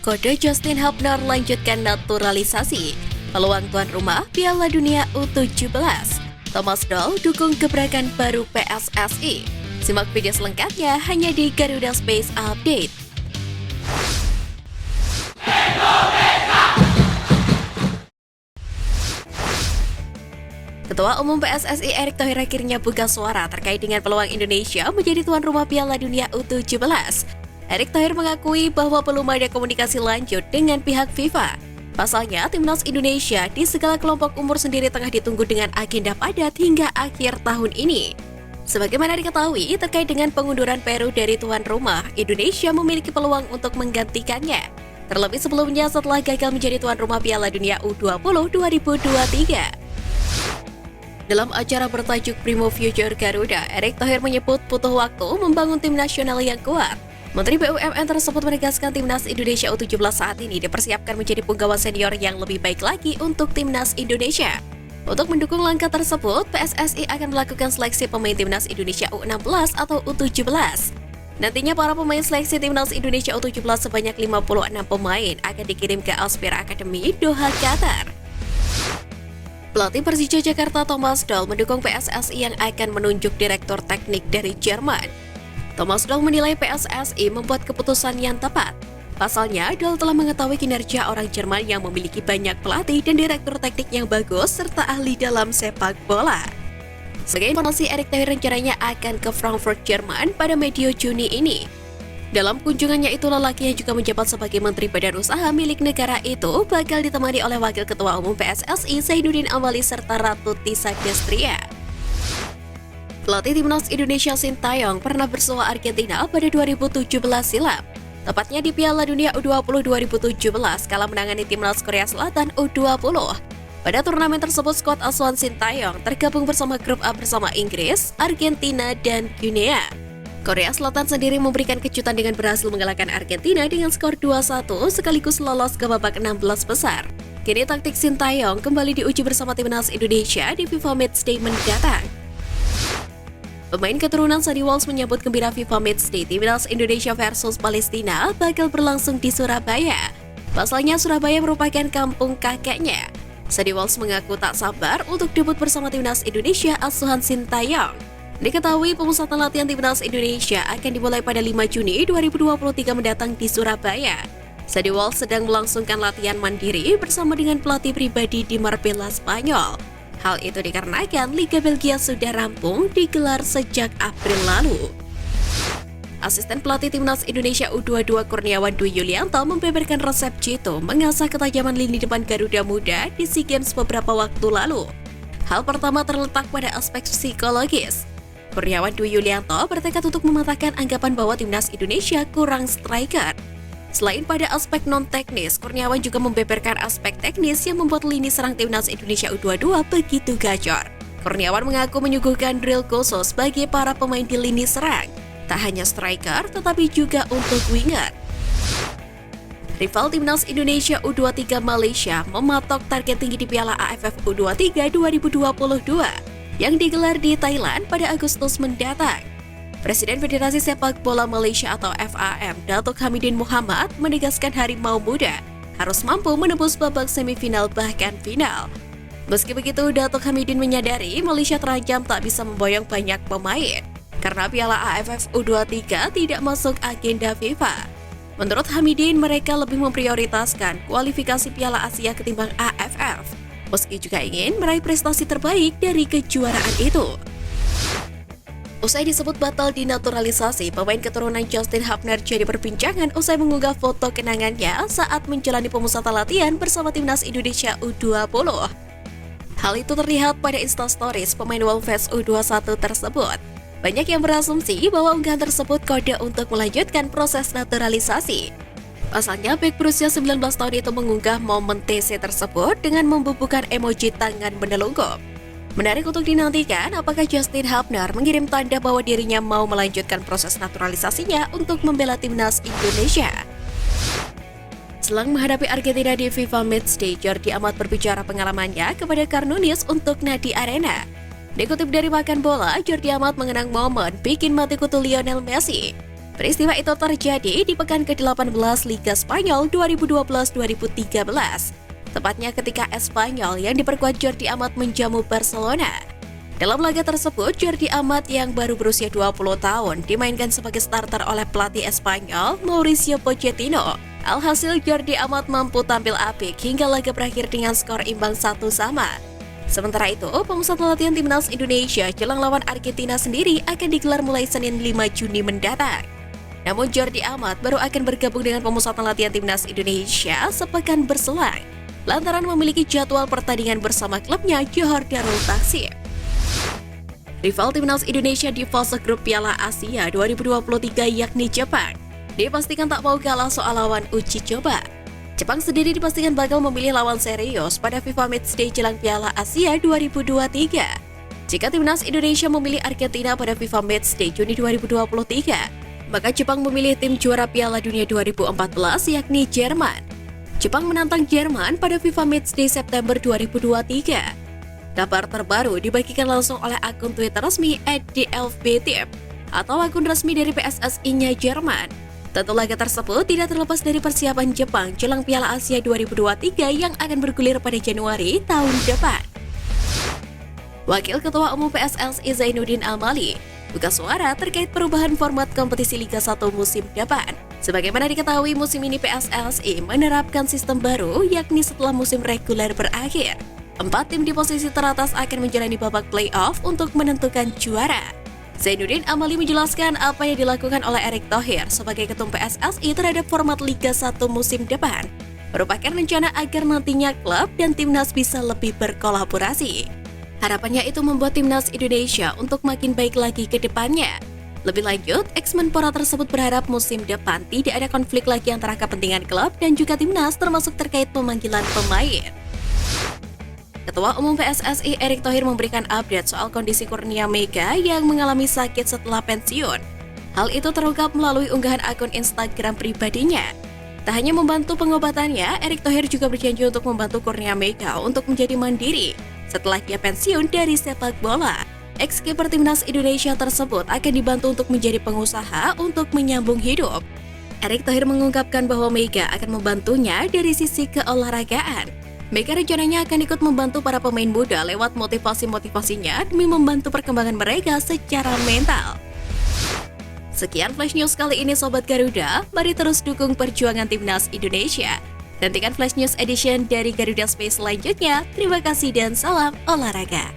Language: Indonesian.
Kode Justin Hubner lanjutkan naturalisasi. Peluang tuan rumah Piala Dunia U17. Thomas Doll dukung gebrakan baru PSSI. Simak video selengkapnya hanya di Garuda Space Update. Ketua Umum PSSI Erick Thohir akhirnya buka suara terkait dengan peluang Indonesia menjadi tuan rumah Piala Dunia U17. Erick Thohir mengakui bahwa belum ada komunikasi lanjut dengan pihak FIFA. Pasalnya, timnas Indonesia di segala kelompok umur sendiri tengah ditunggu dengan agenda padat hingga akhir tahun ini. Sebagaimana diketahui, terkait dengan pengunduran Peru dari tuan rumah, Indonesia memiliki peluang untuk menggantikannya. Terlebih sebelumnya setelah gagal menjadi tuan rumah Piala Dunia U20 2023. Dalam acara bertajuk Primo Future Garuda, Erick Thohir menyebut butuh waktu membangun tim nasional yang kuat. Menteri BUMN tersebut menegaskan timnas Indonesia U17 saat ini dipersiapkan menjadi punggawa senior yang lebih baik lagi untuk timnas Indonesia. Untuk mendukung langkah tersebut, PSSI akan melakukan seleksi pemain timnas Indonesia U16 atau U17. Nantinya para pemain seleksi timnas Indonesia U17 sebanyak 56 pemain akan dikirim ke Aspira Academy Doha, Qatar. Pelatih Persija Jakarta Thomas Doll mendukung PSSI yang akan menunjuk direktur teknik dari Jerman. Thomas Doll menilai PSSI membuat keputusan yang tepat. Pasalnya, Doll telah mengetahui kinerja orang Jerman yang memiliki banyak pelatih dan direktur teknik yang bagus serta ahli dalam sepak bola. Sebagai informasi, Erick Thohir rencananya akan ke Frankfurt, Jerman pada medio Juni ini. Dalam kunjungannya itu, lelaki yang juga menjabat sebagai Menteri Badan Usaha milik negara itu bakal ditemani oleh Wakil Ketua Umum PSSI Zainuddin Amali serta Ratu Tisa Destria. Pelatih timnas Indonesia Sintayong pernah bersua Argentina pada 2017 silam, tepatnya di Piala Dunia U20 2017 kala menangani timnas Korea Selatan U20. Pada turnamen tersebut, skuad asuhan Sintayong tergabung bersama grup A bersama Inggris, Argentina, dan Guinea. Korea Selatan sendiri memberikan kejutan dengan berhasil mengalahkan Argentina dengan skor 2-1 sekaligus lolos ke babak 16 besar. Kini taktik Sintayong kembali diuji bersama timnas Indonesia di FIFA Matchday mendatang. Pemain keturunan Sadie Walsh menyambut gembira FIFA Matchday timnas Indonesia versus Palestina bakal berlangsung di Surabaya. Pasalnya Surabaya merupakan kampung kakeknya. Sadie Walsh mengaku tak sabar untuk debut bersama timnas Indonesia asuhan Sintayong. Diketahui pemusatan latihan timnas Indonesia akan dimulai pada 5 Juni 2023 mendatang di Surabaya. Sadie Walsh sedang melangsungkan latihan mandiri bersama dengan pelatih pribadi di Marbella, Spanyol. Hal itu dikarenakan Liga Belgia sudah rampung digelar sejak April lalu. Asisten pelatih timnas Indonesia U22 Kurniawan Dwi Yulianto membeberkan resep jitu mengasah ketajaman lini depan Garuda Muda di SEA Games beberapa waktu lalu. Hal pertama terletak pada aspek psikologis. Kurniawan Dwi Yulianto bertekad untuk mematahkan anggapan bahwa timnas Indonesia kurang striker. Selain pada aspek non-teknis, Kurniawan juga membeberkan aspek teknis yang membuat lini serang timnas Indonesia U22 begitu gacor. Kurniawan mengaku menyuguhkan drill khusus bagi para pemain di lini serang, tak hanya striker tetapi juga untuk winger. Rival timnas Indonesia U23 Malaysia mematok target tinggi di Piala AFF U23 2022 yang digelar di Thailand pada Agustus mendatang. Presiden Federasi Sepak Bola Malaysia atau FAM, Datuk Hamidin Muhammad, menegaskan Harimau Muda harus mampu menembus babak semifinal bahkan final. Meski begitu, Datuk Hamidin menyadari Malaysia terancam tak bisa memboyong banyak pemain karena Piala AFF U23 tidak masuk agenda FIFA. Menurut Hamidin, mereka lebih memprioritaskan kualifikasi Piala Asia ketimbang AFF. Meski juga ingin meraih prestasi terbaik dari kejuaraan itu. Usai disebut batal dinaturalisasi, pemain keturunan Justin Hubner jadi perbincangan usai mengunggah foto kenangannya saat menjalani pemusatan latihan bersama timnas Indonesia U20. Hal itu terlihat pada Instastories pemain Wolves U21 tersebut. Banyak yang berasumsi bahwa unggahan tersebut kode untuk melanjutkan proses naturalisasi. Pasalnya, bek berusia 19 tahun itu mengunggah momen TC tersebut dengan membubuhkan emoji tangan menelungkup. Menarik untuk dinantikan apakah Justin Hubner mengirim tanda bahwa dirinya mau melanjutkan proses naturalisasinya untuk membela timnas Indonesia. Selang menghadapi Argentina di FIFA Matchday, Jordi Amat berbicara pengalamannya kepada Karnunis untuk Nadi Arena. Dikutip dari Makan Bola, Jordi Amat mengenang momen bikin mati kutu Lionel Messi. Peristiwa itu terjadi di pekan ke-18 Liga Spanyol 2012-2013. Tepatnya ketika Espanyol yang diperkuat Jordi Amat menjamu Barcelona. Dalam laga tersebut, Jordi Amat yang baru berusia 20 tahun dimainkan sebagai starter oleh pelatih Espanyol Mauricio Pochettino. Alhasil Jordi Amat mampu tampil apik hingga laga berakhir dengan skor imbang 1-1. Sementara itu, pemusatan latihan timnas Indonesia jelang lawan Argentina sendiri akan digelar mulai Senin 5 Juni mendatang. Namun Jordi Amat baru akan bergabung dengan pemusatan latihan timnas Indonesia sepekan berselang, lantaran memiliki jadwal pertandingan bersama klubnya Johor Darul Taksim. Rival timnas Indonesia di fase grup Piala Asia 2023 yakni Jepang dipastikan tak mau kalah soal lawan uji coba. Jepang sendiri dipastikan bakal memilih lawan serius pada FIFA Matchday jelang Piala Asia 2023. Jika timnas Indonesia memilih Argentina pada FIFA Matchday Juni 2023, maka Jepang memilih tim juara Piala Dunia 2014 yakni Jerman. Jepang menantang Jerman pada FIFA Matchday September 2023. Kabar terbaru dibagikan langsung oleh akun Twitter resmi @dlfbteam atau akun resmi dari PSSI-nya Jerman. Tentu laga tersebut tidak terlepas dari persiapan Jepang jelang Piala Asia 2023 yang akan bergulir pada Januari tahun depan. Wakil Ketua Umum PSSI Zainuddin Amali buka suara terkait perubahan format kompetisi Liga 1 musim depan. Sebagaimana diketahui, musim ini PSSI menerapkan sistem baru, yakni setelah musim reguler berakhir, 4 tim di posisi teratas akan menjalani babak play-off untuk menentukan juara. Zainuddin Amali menjelaskan apa yang dilakukan oleh Erick Thohir sebagai ketum PSSI terhadap format Liga 1 musim depan merupakan rencana agar nantinya klub dan timnas bisa lebih berkolaborasi. Harapannya itu membuat timnas Indonesia untuk makin baik lagi ke depannya. Lebih lanjut, ex-Menpora tersebut berharap musim depan tidak ada konflik lagi antara kepentingan klub dan juga timnas termasuk terkait pemanggilan pemain. Ketua Umum PSSI Erick Thohir memberikan update soal kondisi Kurnia Mega yang mengalami sakit setelah pensiun. Hal itu terungkap melalui unggahan akun Instagram pribadinya. Tak hanya membantu pengobatannya, Erick Thohir juga berjanji untuk membantu Kurnia Mega untuk menjadi mandiri setelah dia pensiun dari sepak bola. Ex-kiper timnas Indonesia tersebut akan dibantu untuk menjadi pengusaha untuk menyambung hidup. Erick Thohir mengungkapkan bahwa Mega akan membantunya dari sisi keolahragaan. Mega rencananya akan ikut membantu para pemain muda lewat motivasi-motivasinya demi membantu perkembangan mereka secara mental. Sekian Flash News kali ini Sobat Garuda, mari terus dukung perjuangan timnas Indonesia. Nantikan Flash News Edition dari Garuda Space selanjutnya. Terima kasih dan salam olahraga.